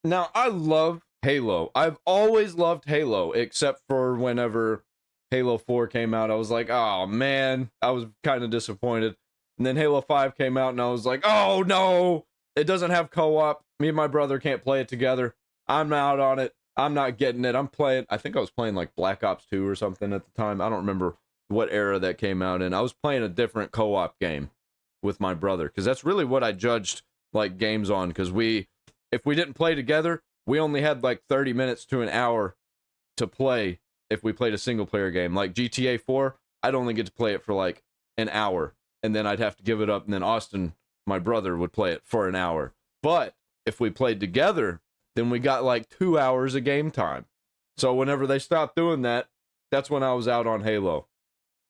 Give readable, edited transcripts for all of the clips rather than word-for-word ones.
Now, I love Halo. I've always loved Halo, except for whenever Halo 4 came out. I was like, oh man, I was kind of disappointed. And then Halo 5 came out, and I was like, oh no, it doesn't have co op. Me and my brother can't play it together. I'm out on it. I'm not getting it. I'm playing, I think I was playing like Black Ops 2 or something at the time. I don't remember what era that came out in. I was playing a different co op game with my brother because that's really what I judged like games on. Because if we didn't play together, we only had like 30 minutes to an hour to play if we played a single player game. Like GTA 4, I'd only get to play it for like an hour, and then I'd have to give it up, and then Austin, my brother, would play it for an hour. But if we played together, then we got like 2 hours of game time. So whenever they stopped doing that, that's when I was out on Halo.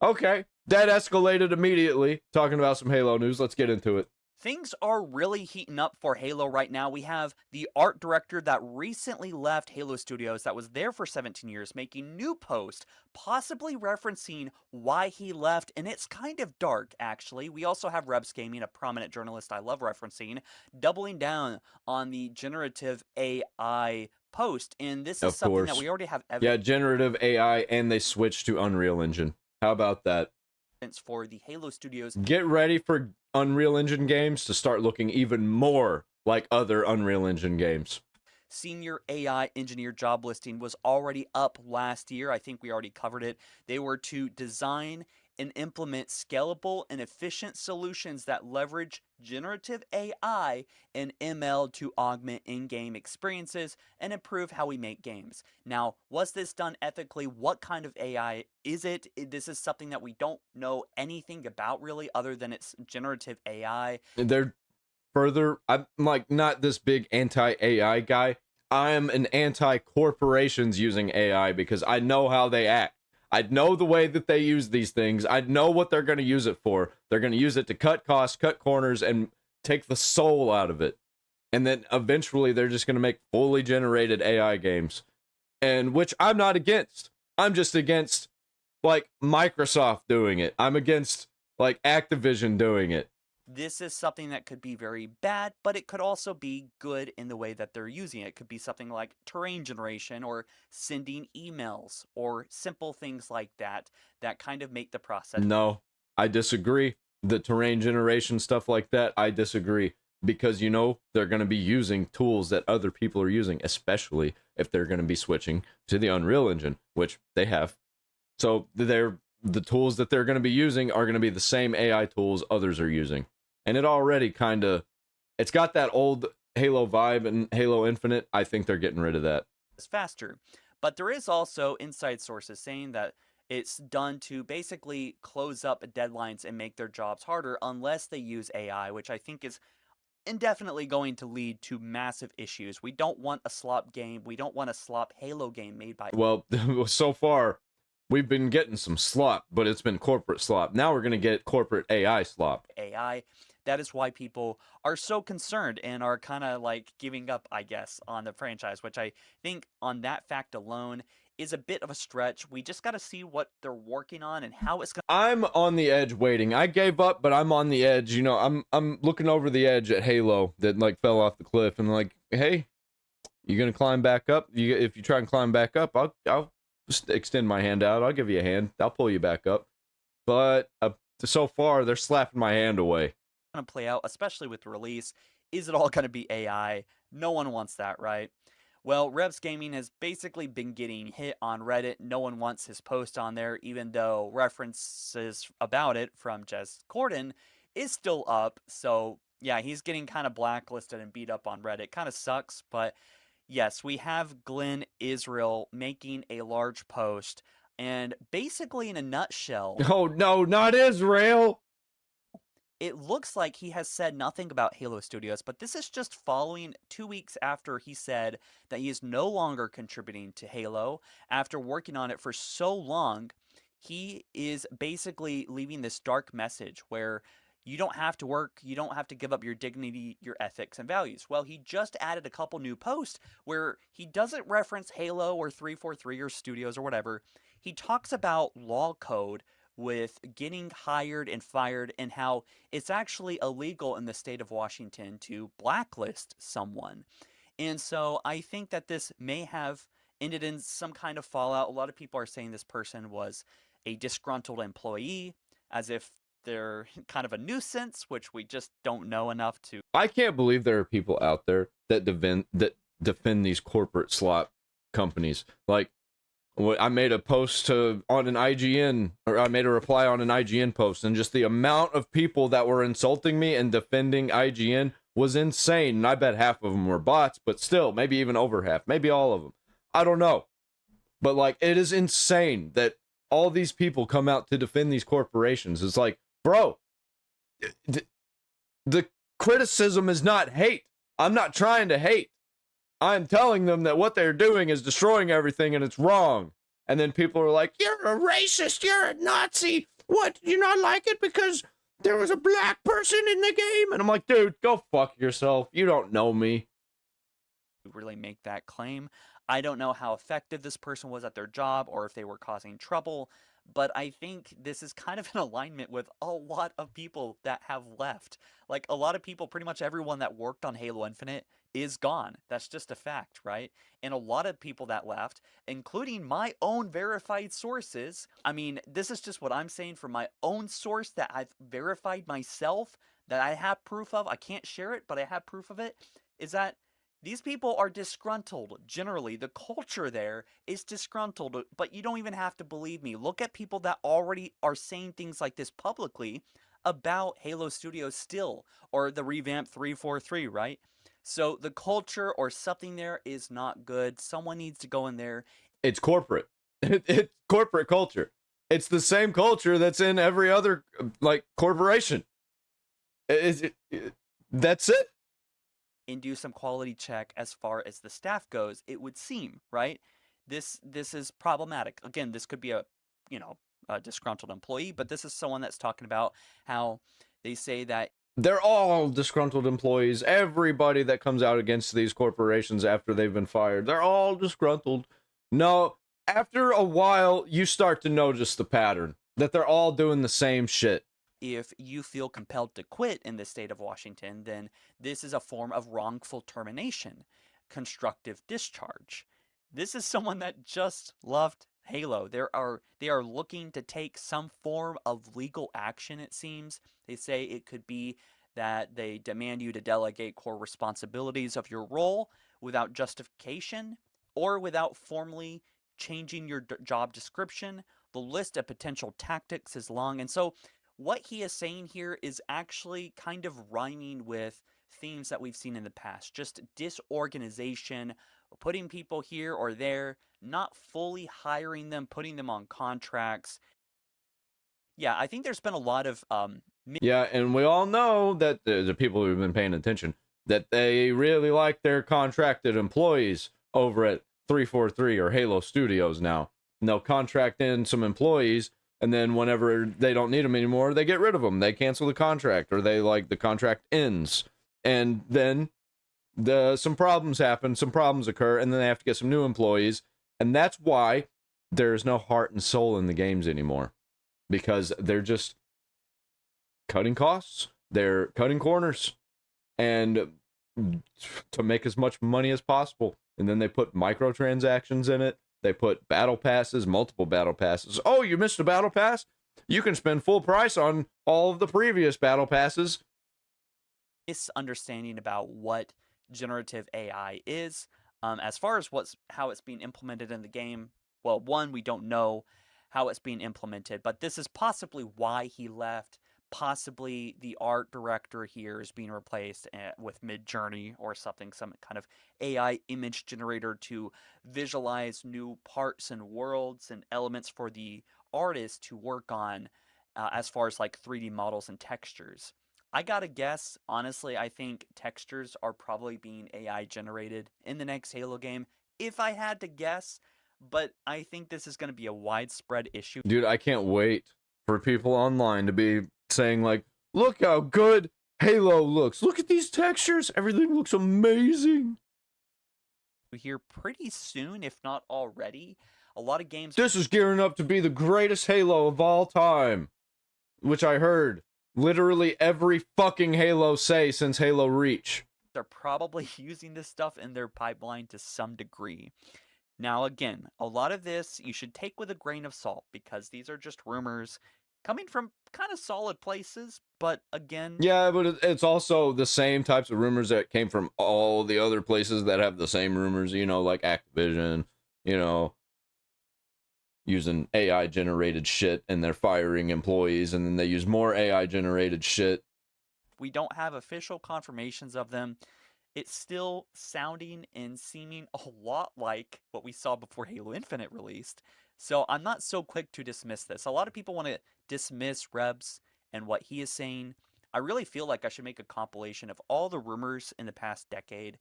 Okay, that escalated immediately. Talking about some Halo news, let's get into it. Things are really heating up for Halo right now. We have the art director that recently left Halo Studios that was there for 17 years making new posts, possibly referencing why he left, and it's kind of dark actually. We also have Rebs Gaming, a prominent journalist I love referencing, doubling down on the generative AI post, and this is Of something that course. we already have Yeah, evidence generative AI, and they switched to Unreal Engine. How about that? for the Halo Studios Get ready for Unreal Engine games to start looking even more like other Unreal Engine games. senior AI engineer job listing was already up last year. I think we already covered it. They were to design and implement scalable and efficient solutions that leverage generative AI and ML to augment in game experiences and improve how we make games. Now, was this done ethically? What kind of AI is it? This is something that we don't know anything about really, other than it's generative AI. They're further, I'm like not this big anti AI guy. I'm an anti corporations using AI because I know how they act. I know the way that they use these things. I know what they're going to use it for. They're going to use it to cut costs, cut corners, and take the soul out of it. And then eventually they're just going to make fully generated AI games. And which I'm not against. I'm just against like Microsoft doing it. I'm against like Activision doing it. This is something that could be very bad, but it could also be good in the way that they're using it. It could be something like terrain generation or sending emails or simple things like that that kind of make the process. No, I disagree. The terrain generation stuff like that, I disagree. Because, you know, they're going to be using tools that other people are using, especially if they're going to be switching to the Unreal Engine, which they have. So the tools that they're going to be using are going to be the same AI tools others are using. And it already kind of, it's got that old Halo vibe and Halo Infinite. I think they're getting rid of that. Faster. But there is also inside sources saying that it's done to basically close up deadlines and make their jobs harder unless they use AI, which I think is indefinitely going to lead to massive issues. We don't want a slop game. We don't want a slop Halo game made by Well, so far, we've been getting some slop, but it's been corporate slop. Now we're going to get corporate AI slop. AI. That is why people are so concerned and are kind of like giving up, I guess, on the franchise, which I think on that fact alone is a bit of a stretch. We just got to see what they're working on and how it's going I'm on the edge waiting. I gave up, but I'm on the edge. You know, I'm looking over the edge at Halo that like fell off the cliff and like, hey, you gonna climb back up? If you try and climb back up, I'll just extend my hand out. I'll give you a hand. I'll pull you back up. But so far, they're slapping my hand away. to play out, especially with the release. Is it all going to be AI? No one wants that, right? Well, Revs Gaming has basically been getting hit on Reddit. No one wants his post on there, even though references about it from Jez Corden is still up. So, yeah, he's getting kind of blacklisted and beat up on Reddit. Kind of sucks, but yes, we have Glenn Israel making a large post. And basically, in a nutshell, Oh no, not Israel! it looks like he has said nothing about Halo Studios, but this is just following 2 weeks after he said that he is no longer contributing to Halo after working on it for so long. He is basically leaving this dark message where you don't have to work, you don't have to give up your dignity, your ethics, and values. Well, he just added a couple new posts where he doesn't reference Halo or 343 or Studios or whatever. He talks about law code with getting hired and fired and how it's actually illegal in the state of Washington to blacklist someone. And so I think that this may have ended in some kind of fallout. A lot of people are saying this person was a disgruntled employee, as if they're kind of a nuisance, which we just don't know enough to. I can't believe there are people out there that defend these corporate slot companies. Like, I made a post on an IGN, or I made a reply on an IGN post, and just the amount of people that were insulting me and defending IGN was insane. And I bet half of them were bots, but still, maybe even over half, maybe all of them. I don't know. But like, it is insane that all these people come out to defend these corporations. It's like, bro, the criticism is not hate. I'm not trying to hate. I'm telling them that what they're doing is destroying everything and it's wrong. And then people are like, you're a racist, you're a Nazi. What, do you not like it because there was a black person in the game? And I'm like, dude, go fuck yourself. You don't know me. Really make that claim. I don't know how effective this person was at their job or if they were causing trouble, but I think this is kind of in alignment with a lot of people that have left. Like a lot of people, pretty much everyone that worked on Halo Infinite is gone. That's just a fact, right? And a lot of people that left, including my own verified sources. I mean, this is just what I'm saying from my own source that I've verified myself, that I have proof of. I can't share it, but I have proof of it. Is that these people are disgruntled. Generally, the culture there is disgruntled, but you don't even have to believe me. Look at people that already are saying things like this publicly about Halo Studios still, or the revamped 343, right? So the culture or something there is not good. Someone needs to go in there. It's corporate. It's corporate culture. It's the same culture that's in every other like corporation. That's it. And do some quality check as far as the staff goes, it would seem, right? This is problematic. Again, this could be a, a disgruntled employee, but this is someone that's talking about how they say that they're all disgruntled employees. Everybody that comes out against these corporations after they've been fired, they're all disgruntled. No, after a while, you start to notice the pattern that they're all doing the same shit. If you feel compelled to quit in the state of Washington, then this is a form of wrongful termination, constructive discharge. This is someone that just loved Halo. They are looking to take some form of legal action, it seems. They say it could be that they demand you to delegate core responsibilities of your role without justification or without formally changing your job description. The list of potential tactics is long. And so what he is saying here is actually kind of rhyming with themes that we've seen in the past. Just disorganization, putting people here or there, not fully hiring them, putting them on contracts. Yeah, I think there's been a lot of yeah, and we all know that the people who've been paying attention, that they really like their contracted employees over at 343 or Halo Studios now. And they'll contract in some employees, and then whenever they don't need them anymore, they get rid of them. They cancel the contract, or the contract ends. And then some problems happen, some problems occur, and then they have to get some new employees. And that's why there's no heart and soul in the games anymore. Because they're just cutting costs, they're cutting corners, and to make as much money as possible. And then they put microtransactions in it. They put battle passes, multiple battle passes. Oh, you missed a battle pass? You can spend full price on all of the previous battle passes. Misunderstanding about what generative AI is, as far as how it's being implemented in the game. Well, one, we don't know how it's being implemented, but this is possibly why he left. Possibly the art director here is being replaced with Midjourney or something, some kind of AI image generator to visualize new parts and worlds and elements for the artist to work on, as far as like 3D models and textures. I gotta guess, honestly, I think textures are probably being AI generated in the next Halo game, if I had to guess, but I think this is going to be a widespread issue. Dude, I can't wait for people online to be saying like, look how good Halo looks. Look at these textures. Everything looks amazing. Here pretty soon, if not already. A lot of games. This is gearing up to be the greatest Halo of all time, which I heard literally every fucking Halo say since Halo Reach. They're probably using this stuff in their pipeline to some degree. Now, again, a lot of this you should take with a grain of salt because these are just rumors coming from kind of solid places. But again, Yeah, but it's also the same types of rumors that came from all the other places that have the same rumors, you know, like Activision, you know, using AI generated shit and they're firing employees and then they use more AI generated shit. we don't have official confirmations of them. It's still sounding and seeming a lot like what we saw before Halo Infinite released. So I'm not so quick to dismiss this. A lot of people want to dismiss Rebs and what he is saying. I really feel like I should make a compilation of all the rumors in the past decade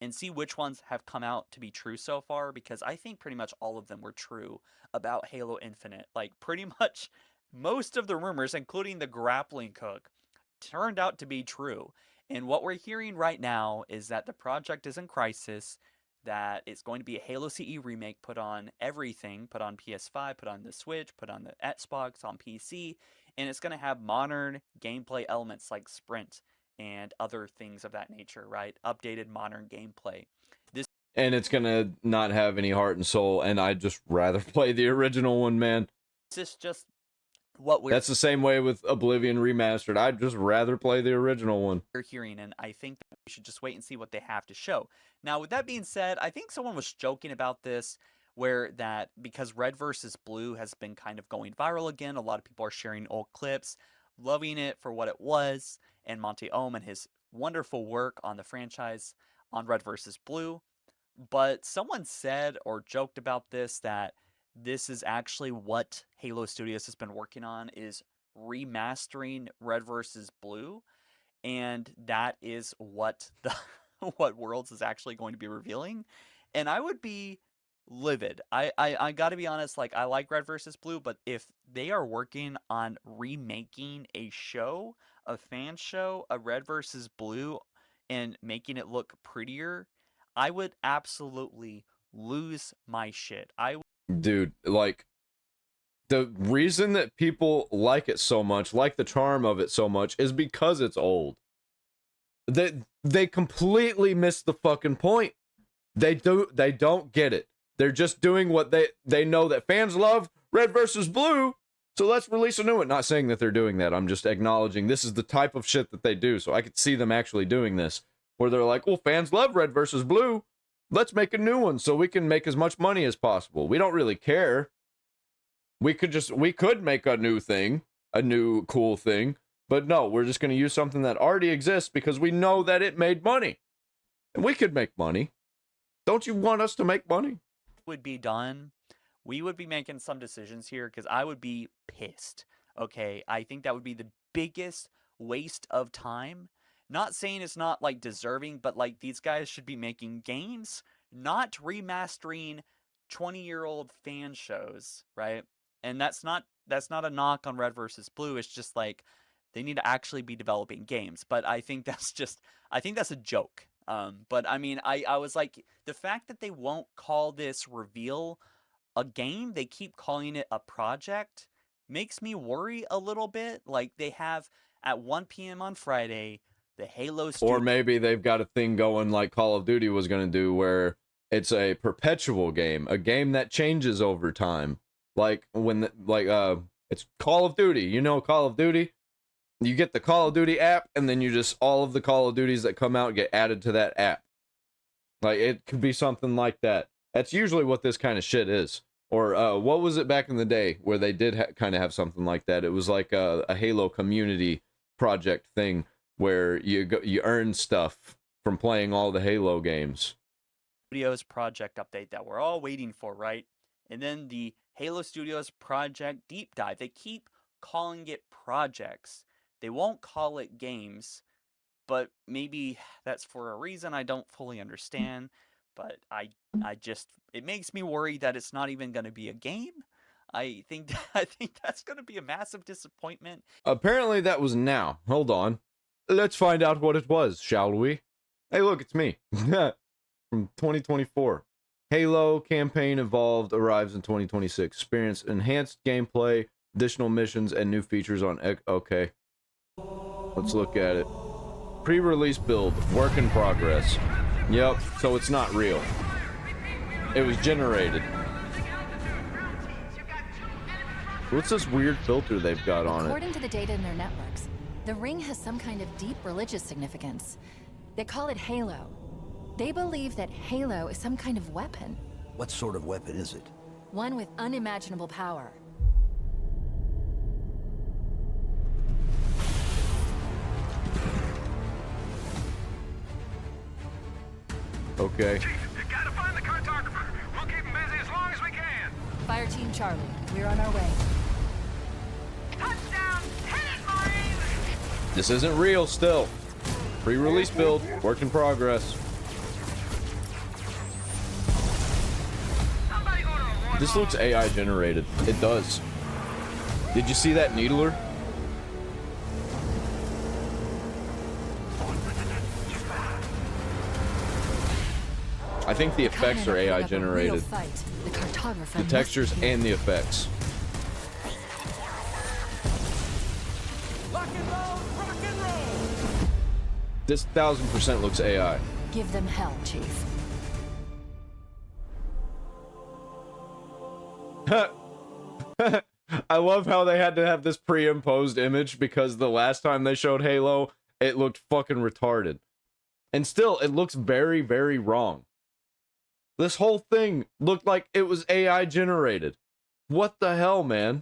and see which ones have come out to be true so far because I think pretty much all of them were true about Halo Infinite. Like pretty much most of the rumors, including the grappling hook, turned out to be true. And what we're hearing right now is that the project is in crisis, that it's going to be a Halo CE remake put on everything, put on PS5, put on the Switch, put on the Xbox, on PC, and it's going to have modern gameplay elements like sprint and other things of that nature, right? Updated modern gameplay. This And it's gonna not have any heart and soul, and I'd just rather play the original one, man. is just what we're That's the same way with Oblivion Remastered. I'd just rather play the original one. hearing, and I think that we should just wait and see what they have to show. Now, with that being said, I think someone was joking about this, where that because Red versus Blue has been kind of going viral again, a lot of people are sharing old clips, loving it for what it was, and Monte Ohm and his wonderful work on the franchise on Red versus Blue. But someone said or joked about this that this is actually what Halo Studios has been working on is remastering Red versus Blue, and that is what the what Worlds is actually going to be revealing. And I would be livid. I got to be honest, like I like Red versus Blue, but if they are working on remaking a show, a fan show, a Red versus Blue and making it look prettier, I would absolutely lose my shit. Dude, like, the reason that people like it so much, like the charm of it so much, is because it's old. They completely miss the fucking point. They don't get it. They're just doing what they know that fans love, Red versus Blue. So let's release a new one. Not saying that they're doing that. I'm just acknowledging this is the type of shit that they do. So I could see them actually doing this, where they're like, well, fans love Red versus Blue. Let's make a new one so we can make as much money as possible. We don't really care. We could make a new thing, a new cool thing, but no, we're just going to use something that already exists because we know that it made money. And we could make money. Don't you want us to make money? would be done, we would be making some decisions here because I would be pissed. Okay, I think that would be the biggest waste of time. Not saying it's not like deserving, but like these guys should be making games, not remastering 20-year-old fan shows, right? And that's not a knock on Red versus Blue. It's just like they need to actually be developing games. But I think that's a joke. But I mean, I was like, the fact that they won't call this reveal a game, they keep calling it a project, makes me worry a little bit. Like they have at 1 p.m. on Friday, the Halo Or Studio maybe they've got a thing going like Call of Duty was going to do where it's a perpetual game, a game that changes over time. Like it's Call of Duty. You know Call of Duty? You get the Call of Duty app and then you just all of the Call of Duties that come out get added to that app. Like it could be something like that. That's usually what this kind of shit is. Or what was it back in the day where they did kind of have something like that? It was like a Halo community project thing where you earn stuff from playing all the Halo games. Studios project update that we're all waiting for, right? And then the Halo Studios project deep dive. They keep calling it projects. They won't call it games, but maybe that's for a reason I don't fully understand. But I just it makes me worry that it's not even going to be a game. I think that's going to be a massive disappointment. Apparently that was now. Hold on. Let's find out what it was, shall we? Hey, look, it's me. From 2024. Halo campaign evolved arrives in 2026. Experience enhanced gameplay, additional missions, and new features on. Okay. Let's look at it. Pre-release build, work in progress. Yep, so it's not real. It was generated. What's this weird filter they've got on it? According to the data in their networks, the ring has some kind of deep religious significance. They call it Halo. They believe that Halo is some kind of weapon. What sort of weapon is it? One with unimaginable power. Okay. Chief, you gotta find the cartographer. We'll keep him busy as long as we can. Fire Team Charlie, we're on our way. Touchdown! Hit it, Marines! This isn't real still. Pre-release build, work in progress. Somebody order a warm This looks AI generated. It does. Did you see that needler? I think the effects are AI generated. The cartographer. The textures and the effects. Lock and roll, rock and roll! This 1000% looks AI. Give them hell, Chief. I love how they had to have this pre-imposed image because the last time they showed Halo, it looked fucking retarded. And still, it looks very, very wrong. This whole thing looked like it was AI generated. What the hell, man?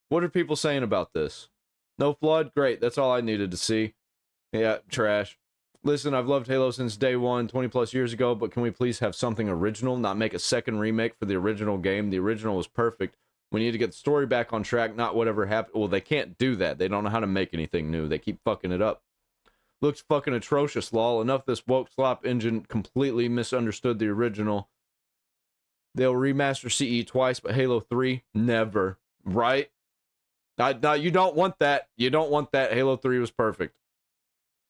What are people saying about this? No flood? Great, that's all I needed to see. Yeah, trash. Listen, I've loved Halo since day one, 20 plus years ago, but can we please have something original, not make a second remake for the original game? The original was perfect. We need to get the story back on track, not whatever happened. Well, they can't do that. They don't know how to make anything new. They keep fucking it up. Looks fucking atrocious, lol. Enough this woke slop engine completely misunderstood the original. They'll remaster CE twice, but Halo 3, never. Right? No, you don't want that. You don't want that. Halo 3 was perfect.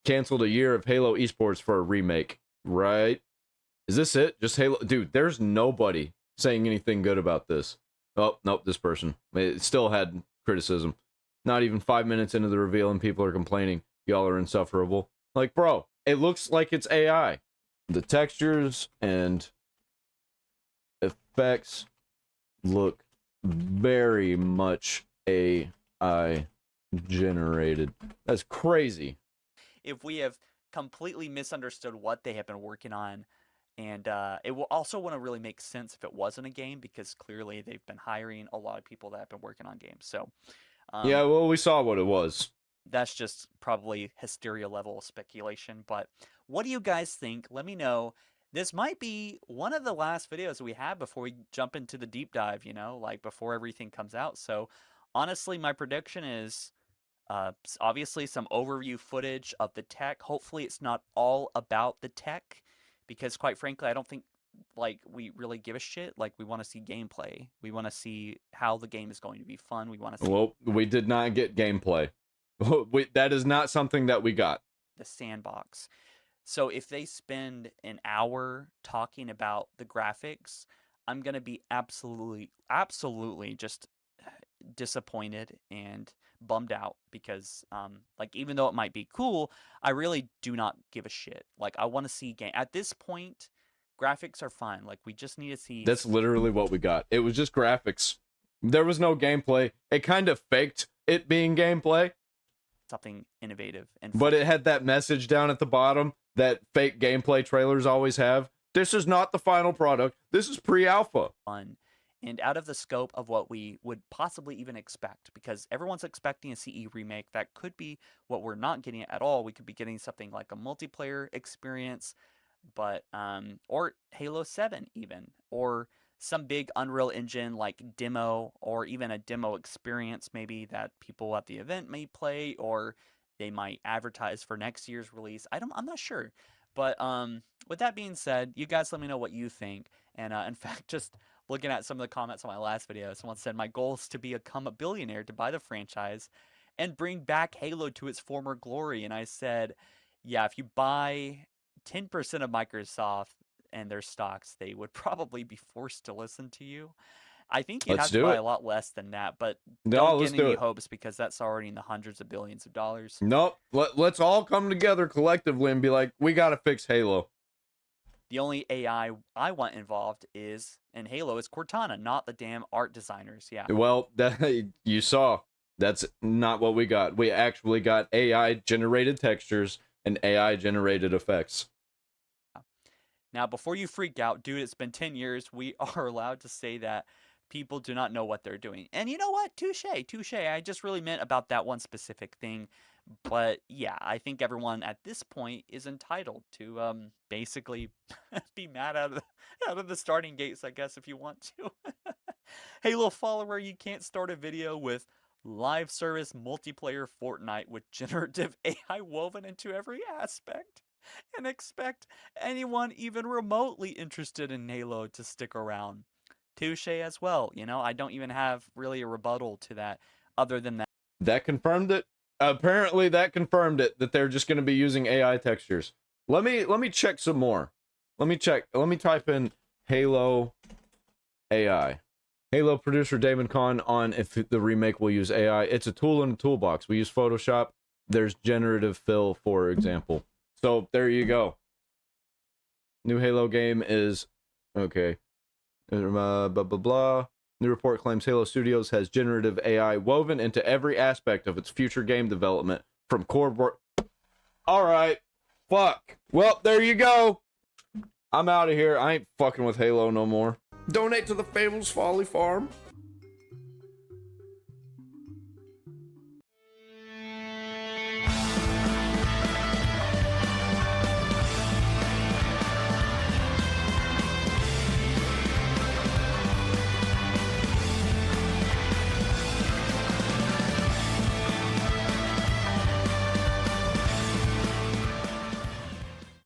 Canceled a year of Halo esports for a remake. Right? Is this it? Just Halo? Dude, there's nobody saying anything good about this. Oh, nope, this person. It still had criticism. Not even 5 minutes into the reveal and people are complaining. Y'all are insufferable. Like, bro, it looks like it's AI. The textures and effects look very much AI generated. That's crazy. If we have completely misunderstood what they have been working on, and it will also want to really make sense if it wasn't a game, because clearly they've been hiring a lot of people that have been working on games. So Yeah, well, we saw what it was. that's just probably hysteria level speculation. But what do you guys think? Let me know. This might be one of the last videos we have before we jump into the deep dive, you know, like before everything comes out. So honestly, my prediction is obviously some overview footage of the tech. Hopefully it's not all about the tech, because quite frankly, I don't think like we really give a shit. Like, we want to see gameplay. We want to see how the game is going to be fun. We want to see Well, we did not get gameplay. That is not something that we got. the sandbox. So if they spend an hour talking about the graphics, I'm going to be absolutely just disappointed and bummed out, because like, even though it might be cool, I really do not give a shit. Like, I want to see game. At this point, graphics are fine. Like, we just need to see That's literally what we got. It was just graphics. There was no gameplay. It kind of faked it being gameplay, something innovative and but it had that message down at the bottom that fake gameplay trailers always have. This is not the final product. This is pre-alpha. fun and out of the scope of what we would possibly even expect, because everyone's expecting a CE remake. That could be what we're not getting at all. We could be getting something like a multiplayer experience, but or Halo 7 even, or some big Unreal Engine like demo, or even a demo experience maybe that people at the event may play, or they might advertise for next year's release. I'm not sure. But with that being said, you guys let me know what you think. And in fact, just looking at some of the comments on my last video, someone said, my goal is to become a billionaire to buy the franchise and bring back Halo to its former glory. And I said, yeah, if you buy 10% of Microsoft and their stocks, they would probably be forced to listen to you. I think you'd Let's have to do buy it. a lot less than that, but No, don't let's get do any it. hopes because that's already in the hundreds of billions of dollars. Nope. Let's all come together collectively and be like, we gotta fix Halo. The only AI I want involved is in Halo is Cortana, not the damn art designers. Yeah. Well, that you saw. That's not what we got. We actually got AI generated textures and AI generated effects. Now, before you freak out, dude, it's been 10 years. We are allowed to say that people do not know what they're doing. And you know what? Touche, touche. I just really meant about that one specific thing. But yeah, I think everyone at this point is entitled to basically be mad out of the starting gates, I guess, if you want to. HaloFollower, you can't start a video with live service multiplayer Fortnite with generative AI woven into every aspect and expect anyone even remotely interested in Halo to stick around. Touche as well. You know, I don't even have really a rebuttal to that other than that. That confirmed it. Apparently, that confirmed it that they're just going to be using AI textures. Let me check some more. Let me check. Let me type in Halo AI. Halo producer Damon Kahn on if the remake will use AI. It's a tool in the toolbox. We use Photoshop. There's generative fill, for example. So there you go. New Halo game is okay. Blah blah blah. New report claims Halo Studios has generative AI woven into every aspect of its future game development, from core. All right, fuck. Well, there you go. I'm out of here. I ain't fucking with Halo no more. Donate to the Fables Folly Farm.